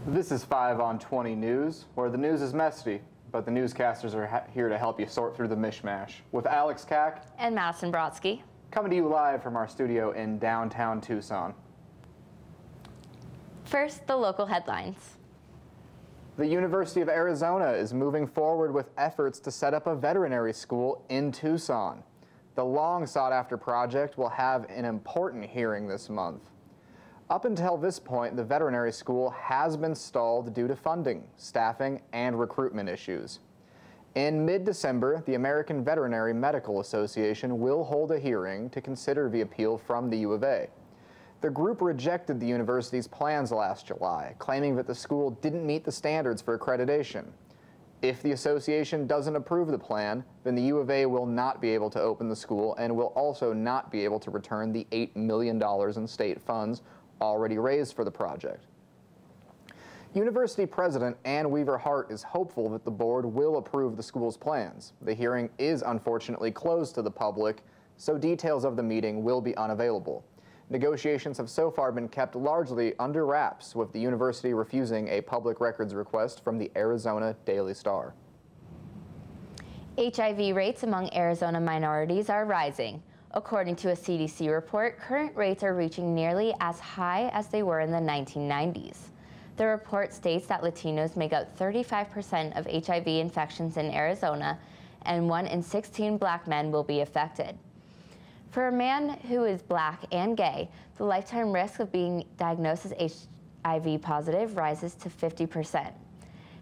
This is 5 on 20 News, where the news is messy, but the newscasters are here to help you sort through the mishmash. With Alex Kack and Madison Brodsky. Coming to you live from our studio in downtown Tucson. First, the local headlines. The University of Arizona is moving forward with efforts to set up a veterinary school in Tucson. The long sought-after project will have an important hearing this month. Up until this point, the veterinary school has been stalled due to funding, staffing, and recruitment issues. In mid-December, the American Veterinary Medical Association will hold a hearing to consider the appeal from the U of A. The group rejected the university's plans last July, claiming that the school didn't meet the standards for accreditation. If the association doesn't approve the plan, then the U of A will not be able to open the school and will also not be able to return the $8 million in state funds already raised for the project. University President Ann Weaver Hart is hopeful that the board will approve the school's plans. The hearing is unfortunately closed to the public, so details of the meeting will be unavailable. Negotiations have so far been kept largely under wraps, with the university refusing a public records request from the Arizona Daily Star. HIV rates among Arizona minorities are rising. According to a CDC report, current rates are reaching nearly as high as they were in the 1990s. The report states that Latinos make up 35% of HIV infections in Arizona, and 1 in 16 black men will be affected. For a man who is black and gay, the lifetime risk of being diagnosed as HIV positive rises to 50%.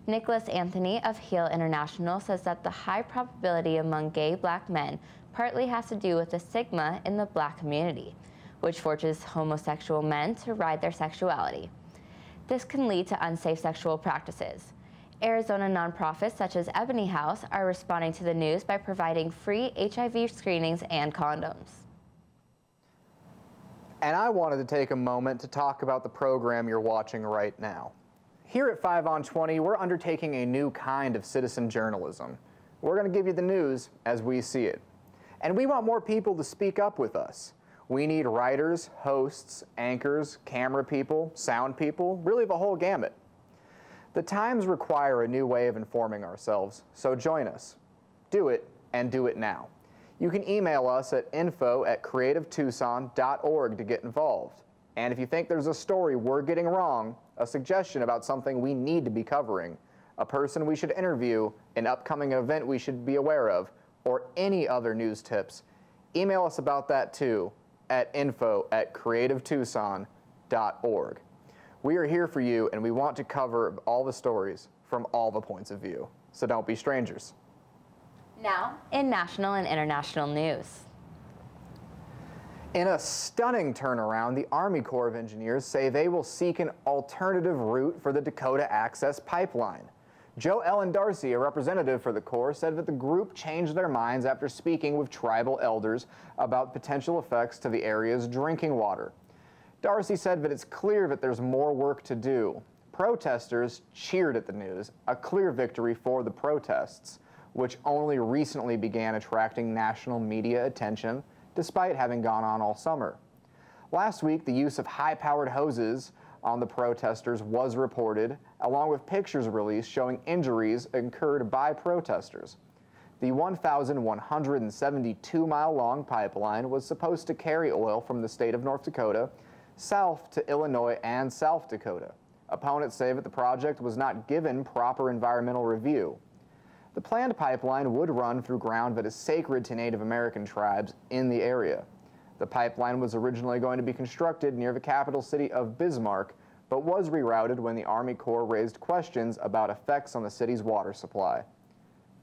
Nicholas Anthony of HEAL International says that the high probability among gay black men partly has to do with the stigma in the black community, which forces homosexual men to ride their sexuality. This can lead to unsafe sexual practices. Arizona nonprofits such as Ebony House are responding to the news by providing free HIV screenings and condoms. And I wanted to take a moment to talk about the program you're watching right now. Here at 5 on 20, we're undertaking a new kind of citizen journalism. We're going to give you the news as we see it. And we want more people to speak up with us. We need writers, hosts, anchors, camera people, sound people, really the whole gamut. The times require a new way of informing ourselves, so join us. Do it, and do it now. You can email us at info@creativetucson.org to get involved. And if you think there's a story we're getting wrong, a suggestion about something we need to be covering, a person we should interview, an upcoming event we should be aware of, or any other news tips, email us about that too at info@creativetucson.org. We are here for you, and we want to cover all the stories from all the points of view. So don't be strangers. Now, in national and international news. In a stunning turnaround, the Army Corps of Engineers say they will seek an alternative route for the Dakota Access Pipeline. Joe Ellen Darcy, a representative for the Corps, said that the group changed their minds after speaking with tribal elders about potential effects to the area's drinking water. Darcy said that it's clear that there's more work to do. Protesters cheered at the news, a clear victory for the protests, which only recently began attracting national media attention, despite having gone on all summer. Last week, the use of high-powered hoses on the protesters was reported, along with pictures released showing injuries incurred by protesters. The 1,172-mile-long pipeline was supposed to carry oil from the state of North Dakota south to Illinois and South Dakota. Opponents say that the project was not given proper environmental review. The planned pipeline would run through ground that is sacred to Native American tribes in the area. The pipeline was originally going to be constructed near the capital city of Bismarck, but was rerouted when the Army Corps raised questions about effects on the city's water supply.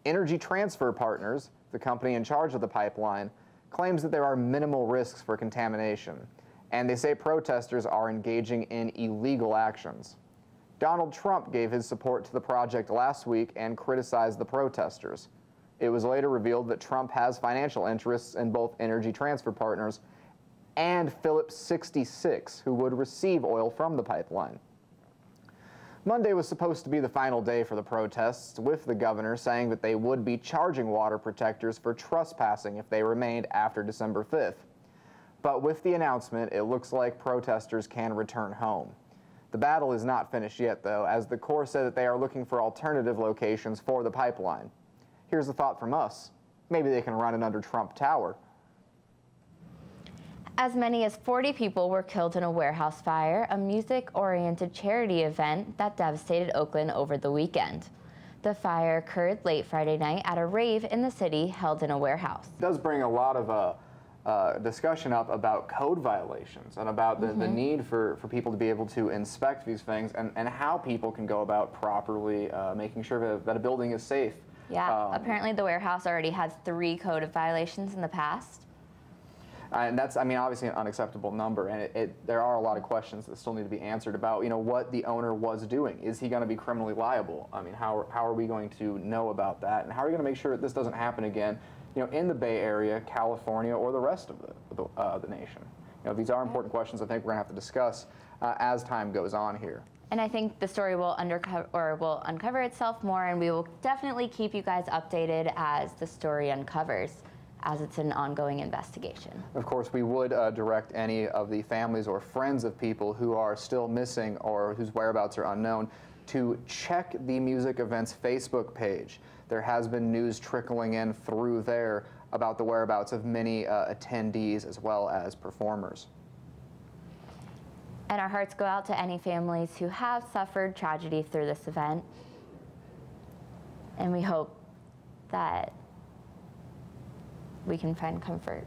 Energy Transfer Partners, the company in charge of the pipeline, claims that there are minimal risks for contamination, and they say protesters are engaging in illegal actions. Donald Trump gave his support to the project last week and criticized the protesters. It was later revealed that Trump has financial interests in both Energy Transfer Partners and Phillips 66, who would receive oil from the pipeline. Monday was supposed to be the final day for the protests, with the governor saying that they would be charging water protectors for trespassing if they remained after December 5th. But with the announcement, it looks like protesters can return home. The battle is not finished yet, though, as the Corps said that they are looking for alternative locations for the pipeline. Here's a thought from us. Maybe they can run it under Trump Tower. As many as 40 people were killed in a warehouse fire, a music-oriented charity event that devastated Oakland over the weekend. The fire occurred late Friday night at a rave in the city held in a warehouse. It does bring a lot of discussion up about code violations and about the need for people to be able to inspect these things and how people can go about properly making sure that a building is safe. Yeah, apparently the warehouse already has 3 code violations in the past. And that's, I mean, obviously an unacceptable number, and there are a lot of questions that still need to be answered about, you know, what the owner was doing. Is he going to be criminally liable? I mean, how are we going to know about that, and how are we going to make sure that this doesn't happen again, you know, in the Bay Area, California, or the rest of the nation? You know, these are important questions I think we're going to have to discuss as time goes on here. And I think the story will uncover itself more, and we will definitely keep you guys updated as the story uncovers, as it's an ongoing investigation. Of course, we would direct any of the families or friends of people who are still missing or whose whereabouts are unknown to check the music event's Facebook page. There has been news trickling in through there about the whereabouts of many attendees as well as performers. And our hearts go out to any families who have suffered tragedy through this event. And we hope that we can find comfort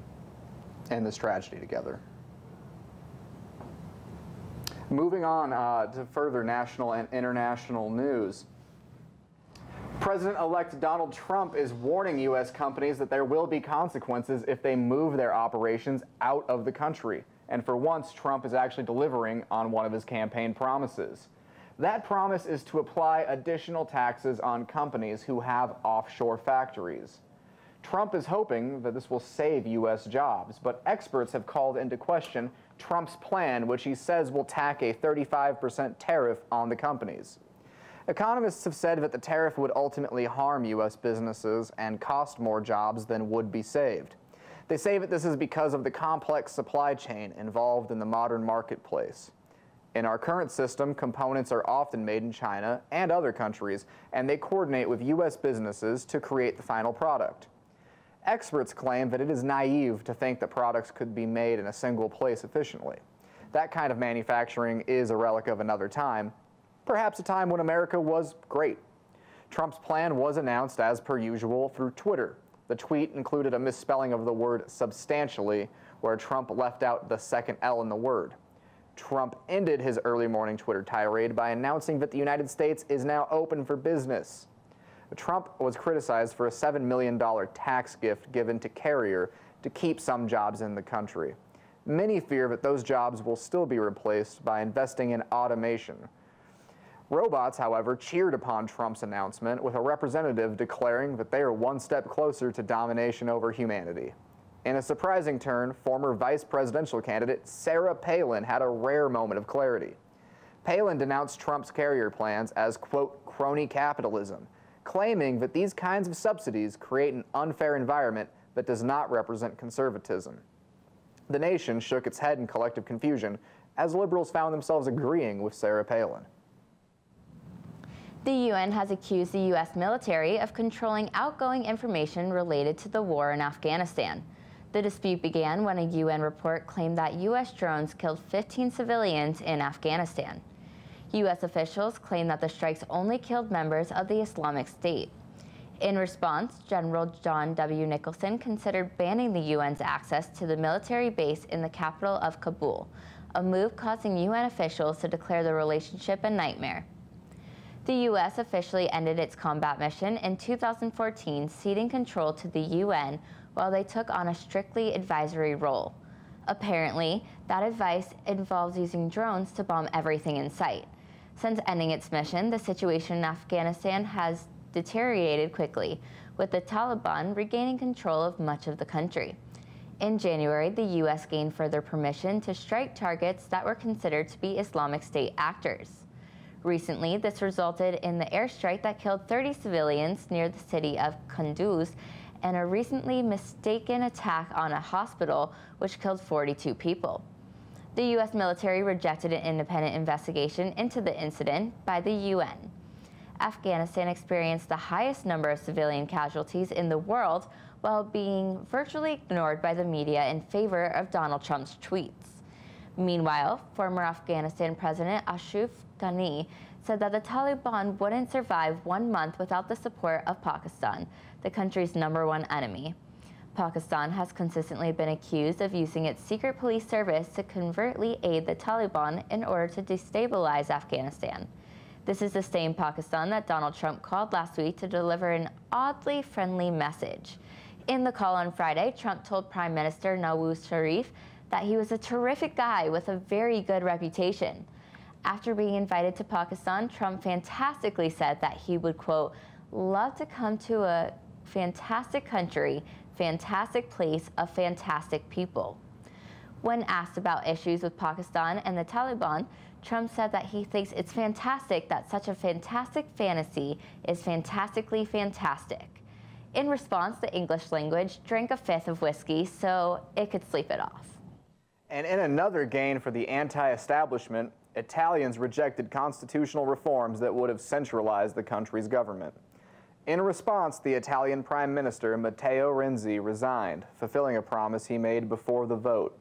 in this tragedy together. Moving on to further national and international news. President-elect Donald Trump is warning U.S. companies that there will be consequences if they move their operations out of the country. And for once, Trump is actually delivering on one of his campaign promises. That promise is to apply additional taxes on companies who have offshore factories. Trump is hoping that this will save U.S. jobs, but experts have called into question Trump's plan, which he says will tack a 35% tariff on the companies. Economists have said that the tariff would ultimately harm U.S. businesses and cost more jobs than would be saved. They say that this is because of the complex supply chain involved in the modern marketplace. In our current system, components are often made in China and other countries, and they coordinate with U.S. businesses to create the final product. Experts claim that it is naive to think that products could be made in a single place efficiently. That kind of manufacturing is a relic of another time, perhaps a time when America was great. Trump's plan was announced as per usual through Twitter. The tweet included a misspelling of the word substantially, where Trump left out the second L in the word. Trump ended his early morning Twitter tirade by announcing that the United States is now open for business. Trump was criticized for a $7 million tax gift given to Carrier to keep some jobs in the country. Many fear that those jobs will still be replaced by investing in automation. Robots, however, cheered upon Trump's announcement, with a representative declaring that they are one step closer to domination over humanity. In a surprising turn, former vice presidential candidate Sarah Palin had a rare moment of clarity. Palin denounced Trump's Carrier plans as, quote, crony capitalism, claiming that these kinds of subsidies create an unfair environment that does not represent conservatism. The nation shook its head in collective confusion as liberals found themselves agreeing with Sarah Palin. The UN has accused the U.S. military of controlling outgoing information related to the war in Afghanistan. The dispute began when a UN report claimed that U.S. drones killed 15 civilians in Afghanistan. U.S. officials claim that the strikes only killed members of the Islamic State. In response, General John W. Nicholson considered banning the UN's access to the military base in the capital of Kabul, a move causing UN officials to declare the relationship a nightmare. The U.S. officially ended its combat mission in 2014, ceding control to the UN while they took on a strictly advisory role. Apparently, that advice involves using drones to bomb everything in sight. Since ending its mission, the situation in Afghanistan has deteriorated quickly, with the Taliban regaining control of much of the country. In January, the U.S. gained further permission to strike targets that were considered to be Islamic State actors. Recently, this resulted in the airstrike that killed 30 civilians near the city of Kunduz and a recently mistaken attack on a hospital which killed 42 people. The U.S. military rejected an independent investigation into the incident by the UN. Afghanistan experienced the highest number of civilian casualties in the world while being virtually ignored by the media in favor of Donald Trump's tweets. Meanwhile, former Afghanistan President Ashraf Ghani said that the Taliban wouldn't survive 1 month without the support of Pakistan, the country's #1 enemy. Pakistan has consistently been accused of using its secret police service to covertly aid the Taliban in order to destabilize Afghanistan. This is the same Pakistan that Donald Trump called last week to deliver an oddly friendly message. In the call on Friday, Trump told Prime Minister Nawaz Sharif that he was a terrific guy with a very good reputation. After being invited to Pakistan, Trump fantastically said that he would, quote, love to come to a fantastic country, fantastic place of fantastic people. When asked about issues with Pakistan and the Taliban, Trump said that he thinks it's fantastic that such a fantastic fantasy is fantastically fantastic. In response, the English language drank a fifth of whiskey so it could sleep it off. And in another gain for the anti-establishment, Italians rejected constitutional reforms that would have centralized the country's government. In response, the Italian Prime Minister Matteo Renzi resigned, fulfilling a promise he made before the vote.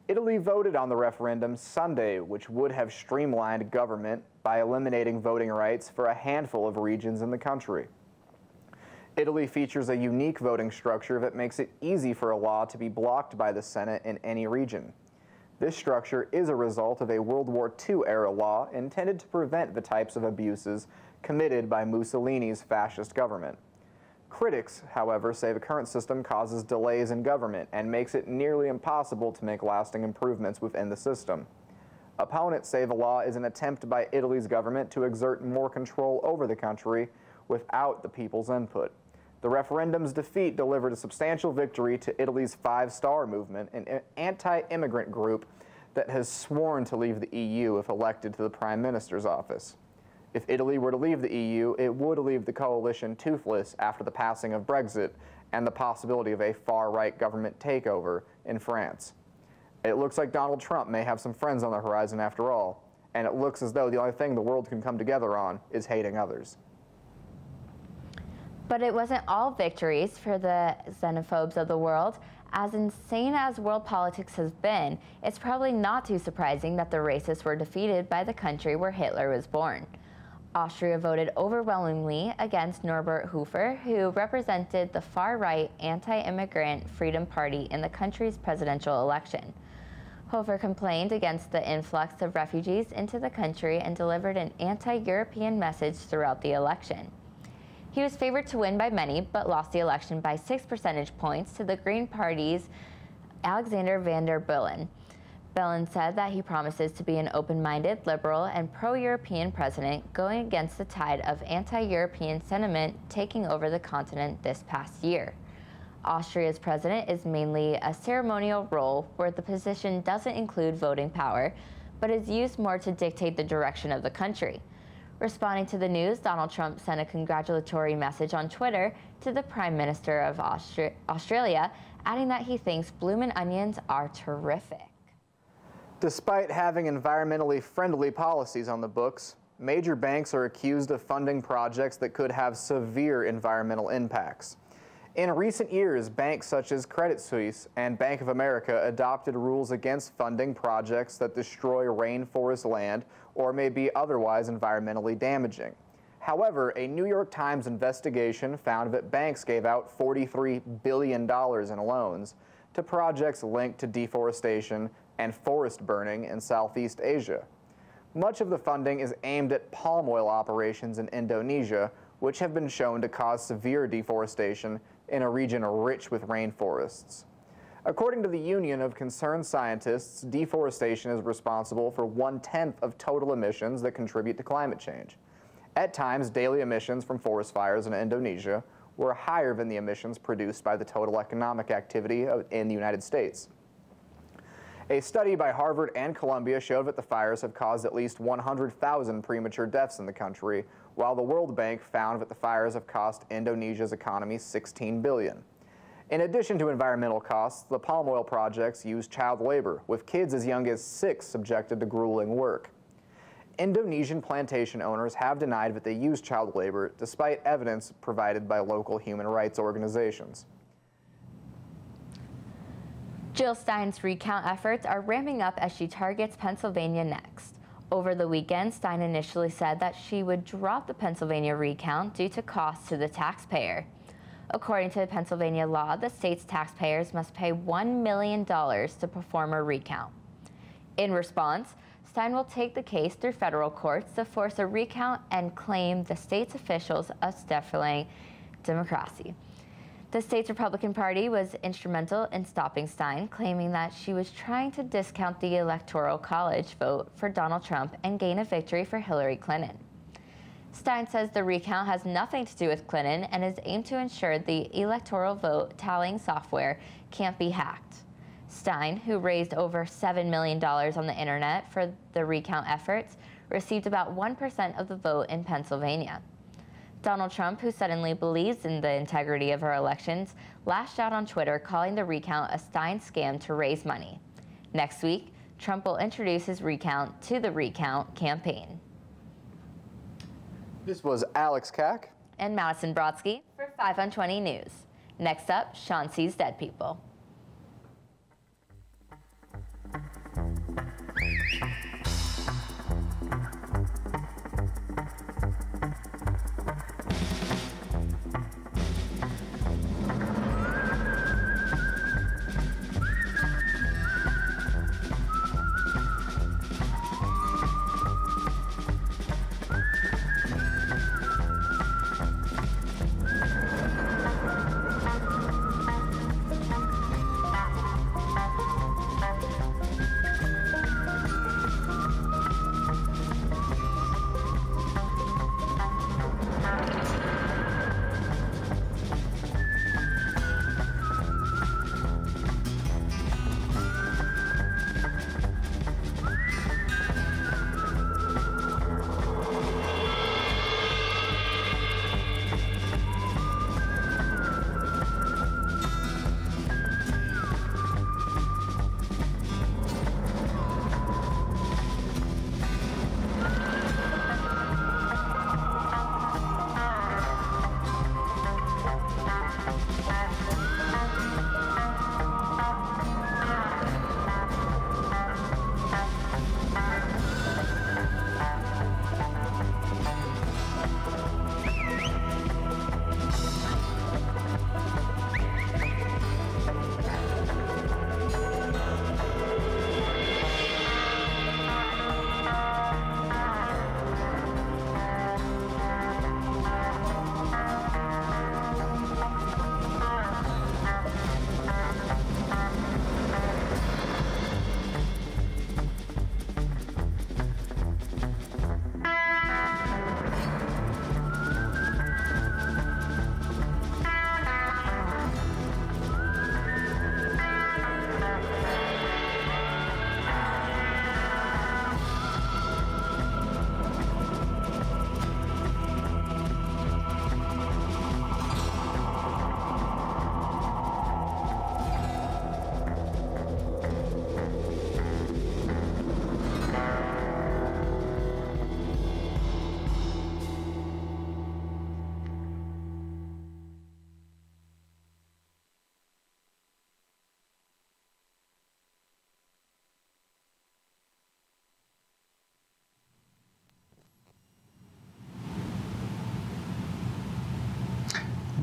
Italy voted on the referendum Sunday, which would have streamlined government by eliminating voting rights for a handful of regions in the country. Italy features a unique voting structure that makes it easy for a law to be blocked by the Senate in any region. This structure is a result of a World War II-era law intended to prevent the types of abuses committed by Mussolini's fascist government. Critics, however, say the current system causes delays in government and makes it nearly impossible to make lasting improvements within the system. Opponents say the law is an attempt by Italy's government to exert more control over the country without the people's input. The referendum's defeat delivered a substantial victory to Italy's Five Star Movement, an anti-immigrant group that has sworn to leave the EU if elected to the Prime Minister's office. If Italy were to leave the EU, it would leave the coalition toothless after the passing of Brexit and the possibility of a far-right government takeover in France. It looks like Donald Trump may have some friends on the horizon after all, and it looks as though the only thing the world can come together on is hating others. But it wasn't all victories for the xenophobes of the world. As insane as world politics has been, it's probably not too surprising that the racists were defeated by the country where Hitler was born. Austria voted overwhelmingly against Norbert Hofer, who represented the far-right anti-immigrant Freedom Party in the country's presidential election. Hofer complained against the influx of refugees into the country and delivered an anti-European message throughout the election. He was favored to win by many, but lost the election by 6 percentage points to the Green Party's Alexander van der Bellen. Bellen said that he promises to be an open-minded, liberal, and pro-European president, going against the tide of anti-European sentiment taking over the continent this past year. Austria's president is mainly a ceremonial role where the position doesn't include voting power, but is used more to dictate the direction of the country. Responding to the news, Donald Trump sent a congratulatory message on Twitter to the Prime Minister of Australia, adding that he thinks bloomin' onions are terrific. Despite having environmentally friendly policies on the books, major banks are accused of funding projects that could have severe environmental impacts. In recent years, banks such as Credit Suisse and Bank of America adopted rules against funding projects that destroy rainforest land or may be otherwise environmentally damaging. However, a New York Times investigation found that banks gave out $43 billion in loans to projects linked to deforestation and forest burning in Southeast Asia. Much of the funding is aimed at palm oil operations in Indonesia, which have been shown to cause severe deforestation in a region rich with rainforests. According to the Union of Concerned Scientists, deforestation is responsible for 1/10 of total emissions that contribute to climate change. At times, daily emissions from forest fires in Indonesia were higher than the emissions produced by the total economic activity in the United States. A study by Harvard and Columbia showed that the fires have caused at least 100,000 premature deaths in the country, while the World Bank found that the fires have cost Indonesia's economy $16 billion. In addition to environmental costs, the palm oil projects use child labor, with kids as young as 6 subjected to grueling work. Indonesian plantation owners have denied that they use child labor, despite evidence provided by local human rights organizations. Jill Stein's recount efforts are ramping up as she targets Pennsylvania next. Over the weekend, Stein initially said that she would drop the Pennsylvania recount due to costs to the taxpayer. According to Pennsylvania law, the state's taxpayers must pay $1 million to perform a recount. In response, Stein will take the case through federal courts to force a recount and claim the state's officials are stifling democracy. The state's Republican Party was instrumental in stopping Stein, claiming that she was trying to discount the Electoral College vote for Donald Trump and gain a victory for Hillary Clinton. Stein says the recount has nothing to do with Clinton and is aimed to ensure the electoral vote tallying software can't be hacked. Stein, who raised over $7 million on the internet for the recount efforts, received about 1% of the vote in Pennsylvania. Donald Trump, who suddenly believes in the integrity of our elections, lashed out on Twitter, calling the recount a Stein scam to raise money. Next week, Trump will introduce his recount to the Recount campaign. This was Alex Kack and Madison Brodsky for 5 on 20 News. Next up, Sean Sees Dead People.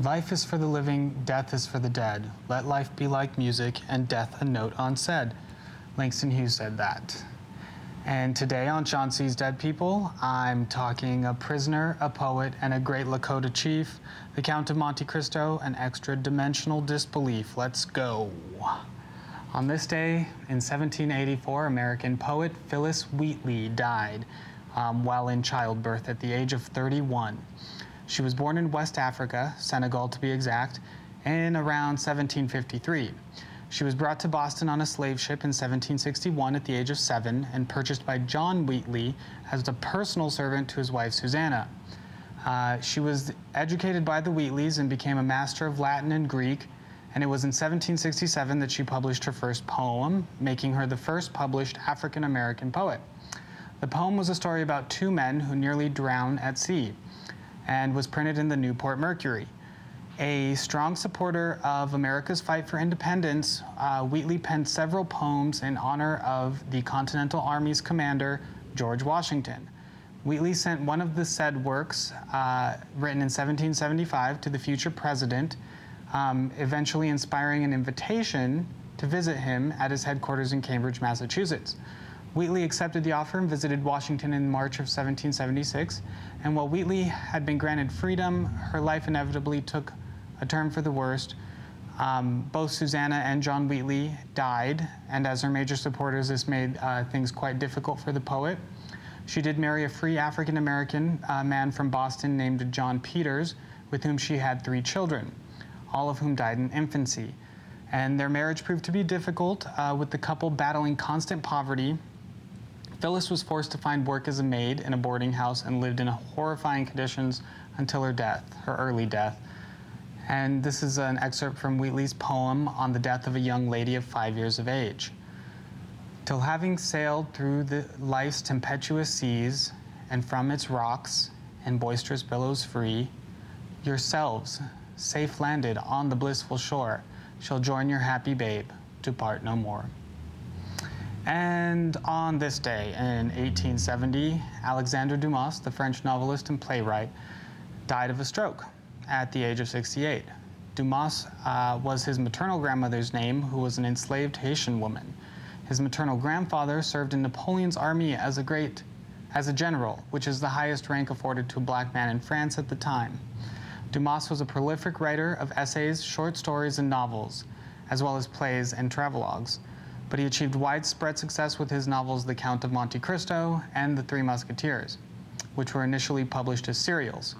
Life is for the living, death is for the dead. Let life be like music, and death a note unsaid. Langston Hughes said that. And today on Sean Sees Dead People, I'm talking a prisoner, a poet, and a great Lakota chief, the Count of Monte Cristo, and extra-dimensional disbelief. Let's go. On this day, in 1784, American poet Phyllis Wheatley died while in childbirth at the age of 31. She was born in West Africa, Senegal to be exact, in around 1753. She was brought to Boston on a slave ship in 1761 at the age of 7 and purchased by John Wheatley as a personal servant to his wife Susanna. She was educated by the Wheatleys and became a master of Latin and Greek and it was in 1767 that she published her first poem, making her the first published African-American poet. The poem was a story about two men who nearly drowned at sea and was printed in the Newport Mercury. A strong supporter of America's fight for independence, Wheatley penned several poems in honor of the Continental Army's commander, George Washington. Wheatley sent one of the said works, written in 1775, to the future president, eventually inspiring an invitation to visit him at his headquarters in Cambridge, Massachusetts. Wheatley accepted the offer and visited Washington in March of 1776, and while Wheatley had been granted freedom, her life inevitably took a turn for the worst. Both Susanna and John Wheatley died, and as her major supporters, this made things quite difficult for the poet. She did marry a free African-American man from Boston named John Peters, with whom she had 3 children, all of whom died in infancy. And their marriage proved to be difficult, with the couple battling constant poverty. Phyllis was forced to find work as a maid in a boarding house and lived in horrifying conditions until her death, her early death. And this is an excerpt from Wheatley's poem on the death of a young lady of 5 years of age. Till having sailed through life's tempestuous seas, and from its rocks and boisterous billows free, yourselves, safe landed on the blissful shore, shall join your happy babe to part no more. And on this day in 1870, Alexandre Dumas, the French novelist and playwright, died of a stroke at the age of 68. Dumas was his maternal grandmother's name, who was an enslaved Haitian woman. His maternal grandfather served in Napoleon's army as a general, which is the highest rank afforded to a black man in France at the time. Dumas was a prolific writer of essays, short stories, and novels, as well as plays and travelogues. But he achieved widespread success with his novels The Count of Monte Cristo and The Three Musketeers, which were initially published as serials.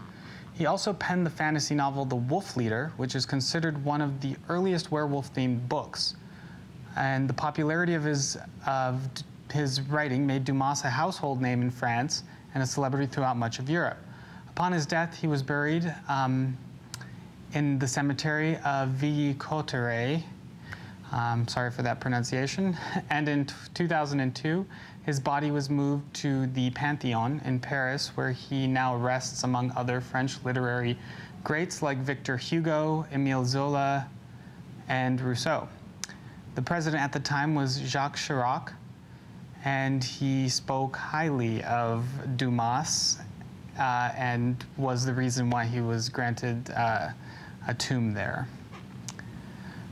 He also penned the fantasy novel The Wolf Leader, which is considered one of the earliest werewolf-themed books. And the popularity of his writing made Dumas a household name in France and a celebrity throughout much of Europe. Upon his death, he was buried in the cemetery of Villy-Cotterêts. Sorry for that pronunciation. And in 2002, his body was moved to the Panthéon in Paris, where he now rests among other French literary greats like Victor Hugo, Émile Zola, and Rousseau. The president at the time was Jacques Chirac, and he spoke highly of Dumas and was the reason why he was granted a tomb there.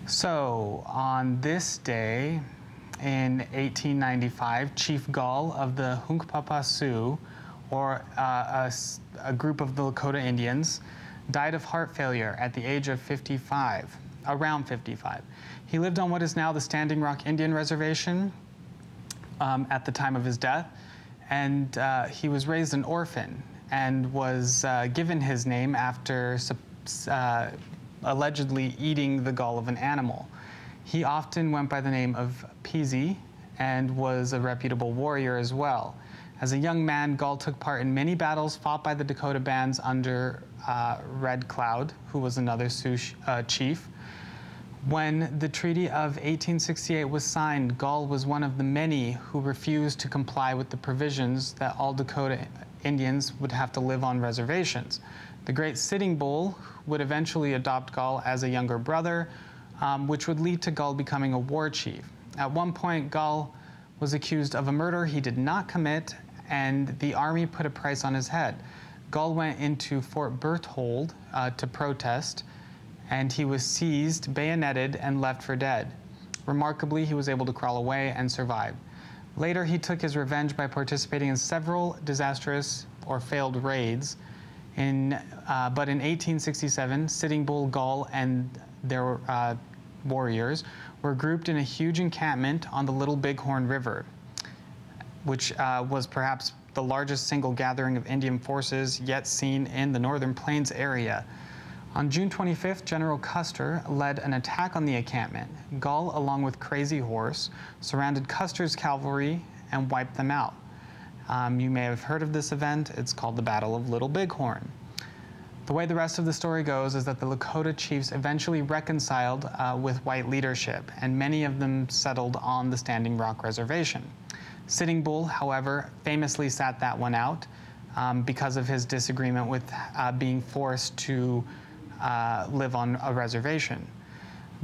So, on this day, in 1895, Chief Gall of the Hunkpapa Sioux, or a group of the Lakota Indians, died of heart failure at the age of 55, around 55. He lived on what is now the Standing Rock Indian Reservation at the time of his death, and he was raised an orphan and was given his name after allegedly eating the gall of an animal. He often went by the name of Peasy and was a reputable warrior as well. As a young man, Gall took part in many battles fought by the Dakota bands under Red Cloud, who was another Sioux chief. When the Treaty of 1868 was signed, Gall was one of the many who refused to comply with the provisions that all Dakota Indians would have to live on reservations. The Great Sitting Bull would eventually adopt Gall as a younger brother, which would lead to Gall becoming a war chief. At one point, Gall was accused of a murder he did not commit, and the army put a price on his head. Gall went into Fort Berthold to protest, and he was seized, bayoneted, and left for dead. Remarkably, he was able to crawl away and survive. Later, he took his revenge by participating in several disastrous or failed raids. But in 1867, Sitting Bull, Gall, and their warriors were grouped in a huge encampment on the Little Bighorn River, which was perhaps the largest single gathering of Indian forces yet seen in the Northern Plains area. On June 25th, General Custer led an attack on the encampment. Gall, along with Crazy Horse, surrounded Custer's cavalry and wiped them out. You may have heard of this event. It's called the Battle of Little Bighorn. The way the rest of the story goes is that the Lakota chiefs eventually reconciled with white leadership, and many of them settled on the Standing Rock Reservation. Sitting Bull, however, famously sat that one out because of his disagreement with being forced to live on a reservation.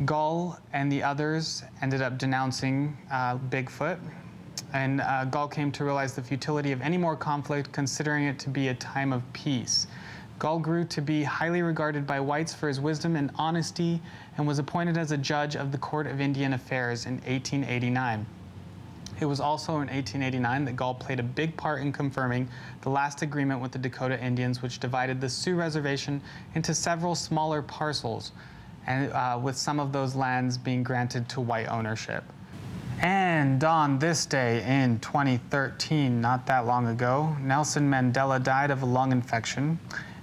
Gull and the others ended up denouncing Bigfoot, and Gull came to realize the futility of any more conflict, considering it to be a time of peace. Gull grew to be highly regarded by whites for his wisdom and honesty, and was appointed as a judge of the Court of Indian Affairs in 1889. It was also in 1889 that Gull played a big part in confirming the last agreement with the Dakota Indians, which divided the Sioux Reservation into several smaller parcels, and with some of those lands being granted to white ownership. And on this day in 2013, not that long ago, Nelson Mandela died of a lung infection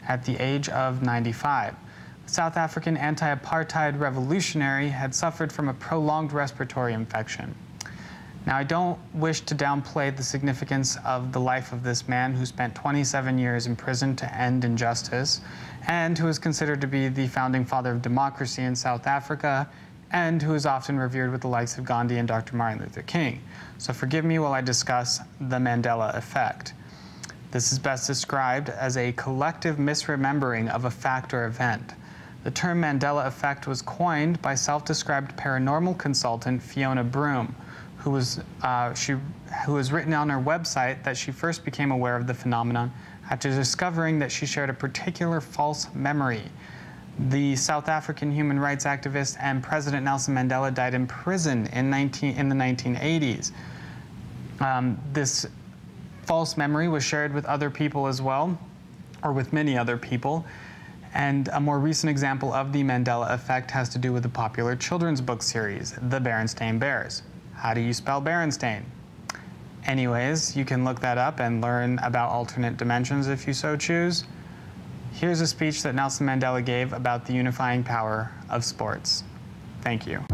at the age of 95. The South African anti-apartheid revolutionary had suffered from a prolonged respiratory infection. Now, I don't wish to downplay the significance of the life of this man who spent 27 years in prison to end injustice, and who is considered to be the founding father of democracy in South Africa, and who is often revered with the likes of Gandhi and Dr. Martin Luther King. So forgive me while I discuss the Mandela effect. This is best described as a collective misremembering of a fact or event. The term Mandela effect was coined by self-described paranormal consultant Fiona Broom, who was written on her website that she first became aware of the phenomenon after discovering that she shared a particular false memory. The South African human rights activist and President Nelson Mandela died in prison in the 1980s. This false memory was shared with other people as well, or with many other people. And a more recent example of the Mandela effect has to do with the popular children's book series, The Berenstain Bears. How do you spell Berenstain? Anyways, you can look that up and learn about alternate dimensions if you so choose. Here's a speech that Nelson Mandela gave about the unifying power of sports. Thank you.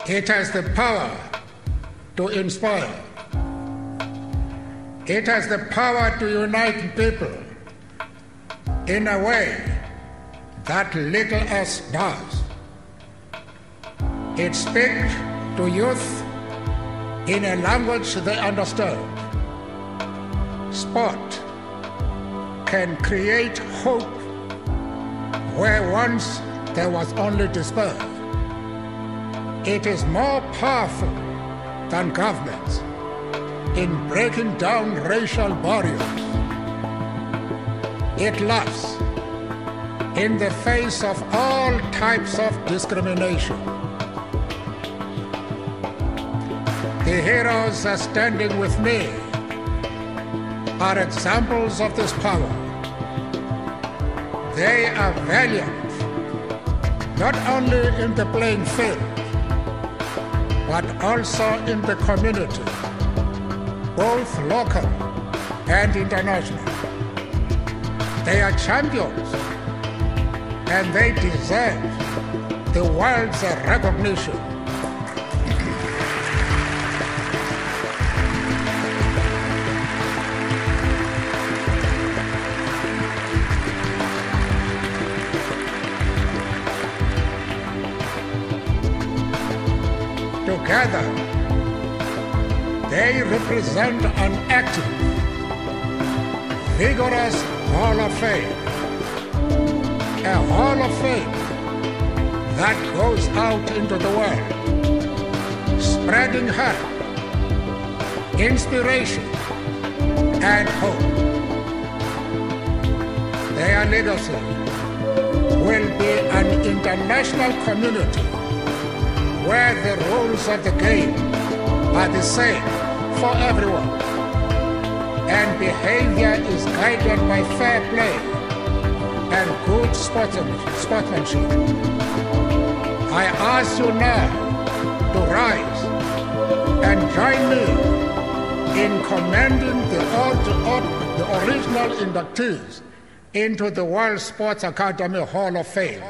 It has the power to inspire. It has the power to unite people in a way that little else does. It speaks to youth in a language they understand. Sport can create hope where once there was only despair. It is more powerful than governments in breaking down racial barriers. It laughs in the face of all types of discrimination. The heroes are standing with me are examples of this power. They are valiant, not only in the playing field, but also in the community, both local and international. They are champions, and they deserve the world's recognition. Together, they represent an active, vigorous Hall of Fame. A Hall of Fame that goes out into the world, spreading hope, inspiration, and hope. Their legacy will be an international community where the rules of the game are the same for everyone, and behavior is guided by fair play and good sportsmanship. I ask you now to rise and join me in commending the original inductees into the World Sports Academy Hall of Fame.